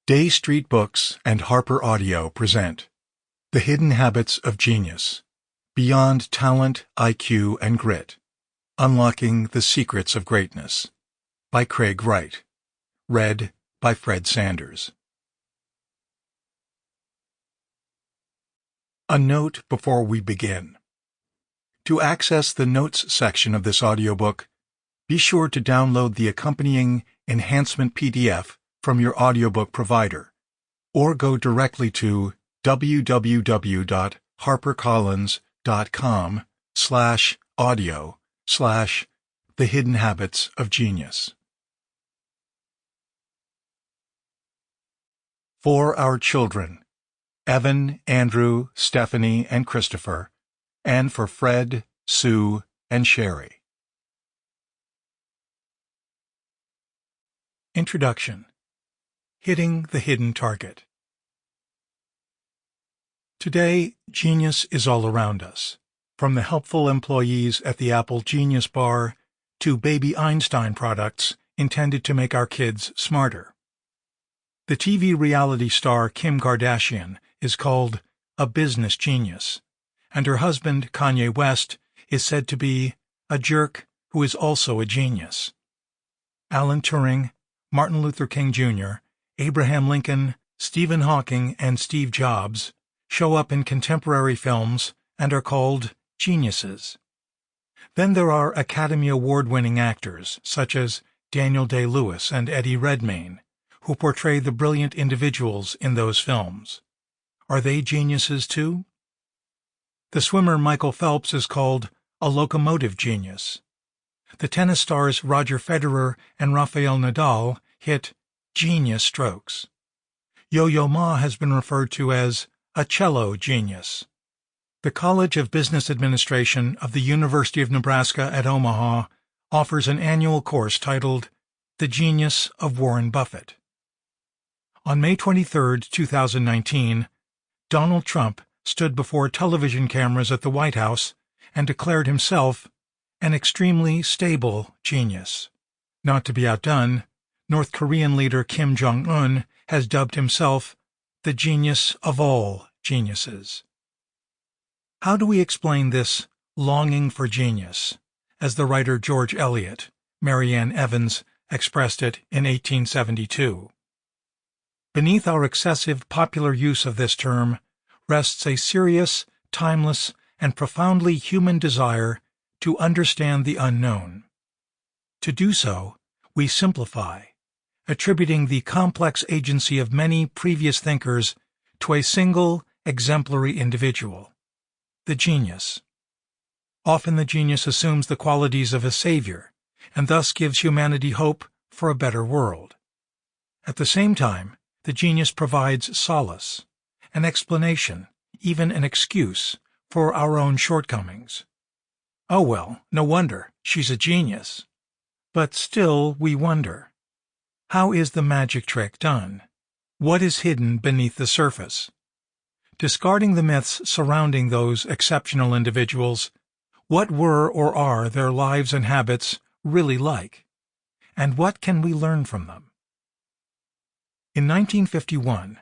Day Street Books and HarperAudio present The Hidden Habits of Genius, Beyond Talent, IQ, and Grit, Unlocking the Secrets of Greatness, by Craig Wright. Read by Fred Sanders. A note before we begin. To access the Notes section of this audiobook, be sure to download the accompanying enhancement PDF from your audiobook provider, or go directly to www.harpercollins.com/audio/The Hidden Habits of Genius. For our children, Evan, Andrew, Stephanie, and Christopher, and for Fred, Sue, and Sherry. Introduction. Hitting the Hidden Target. Today, genius is all around us, from the helpful employees at the Apple Genius Bar to baby Einstein products intended to make our kids smarter. The TV reality star Kim Kardashian is called a business genius, and her husband, Kanye West, is said to be a jerk who is also a genius. Alan Turing, Martin Luther King Jr., Abraham Lincoln, Stephen Hawking, and Steve Jobs show up in contemporary films and are called geniuses. Then there are Academy Award-winning actors such as Daniel Day-Lewis and Eddie Redmayne, who portray the brilliant individuals in those films. Are they geniuses too? The swimmer Michael Phelps is called a locomotive genius. The tennis stars Roger Federer and Rafael Nadal hit genius strokes. Yo-Yo Ma has been referred to as a cello genius. The College of Business Administration of the University of Nebraska at Omaha offers an annual course titled The Genius of Warren Buffett. On May 23, 2019, Donald Trump stood before television cameras at the White House and declared himself an extremely stable genius. Not to be outdone, North Korean leader Kim Jong-un has dubbed himself the genius of all geniuses. How do we explain this longing for genius, as the writer George Eliot, Marianne Evans, expressed it in 1872? Beneath our excessive popular use of this term rests a serious, timeless, and profoundly human desire to understand the unknown. To do so, we simplify, attributing the complex agency of many previous thinkers to a single, exemplary individual, the genius. Often the genius assumes the qualities of a savior, and thus gives humanity hope for a better world. At the same time, the genius provides solace, an explanation, even an excuse, for our own shortcomings. Oh well, no wonder, she's a genius. But still we wonder, how is the magic trick done? What is hidden beneath the surface? Discarding the myths surrounding those exceptional individuals, what were or are their lives and habits really like? And what can we learn from them? In 1951,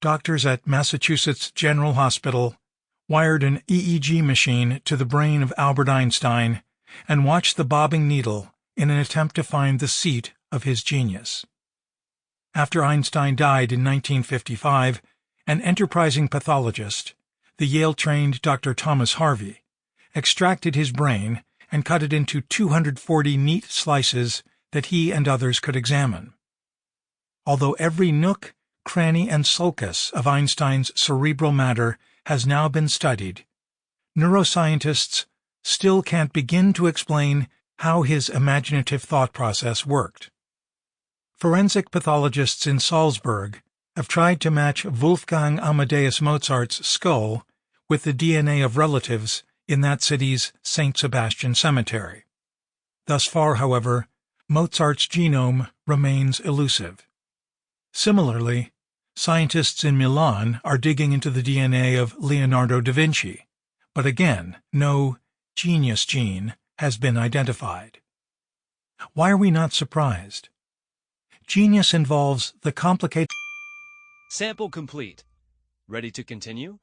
doctors at Massachusetts General Hospital wired an EEG machine to the brain of Albert Einstein and watched the bobbing needle in an attempt to find the seat of his genius. After Einstein died in 1955, an enterprising pathologist, the Yale-trained Dr. Thomas Harvey, extracted his brain and cut it into 240 neat slices that he and others could examine. Although every nook, cranny, and sulcus of Einstein's cerebral matter has now been studied, neuroscientists still can't begin to explain how his imaginative thought process worked. Forensic pathologists in Salzburg have tried to match Wolfgang Amadeus Mozart's skull with the DNA of relatives in that city's St. Sebastian Cemetery. Thus far, however, Mozart's genome remains elusive. Similarly, scientists in Milan are digging into the DNA of Leonardo da Vinci, but again, no genius gene has been identified. Why are we not surprised? Genius involves the complicated Sample complete. Ready to continue?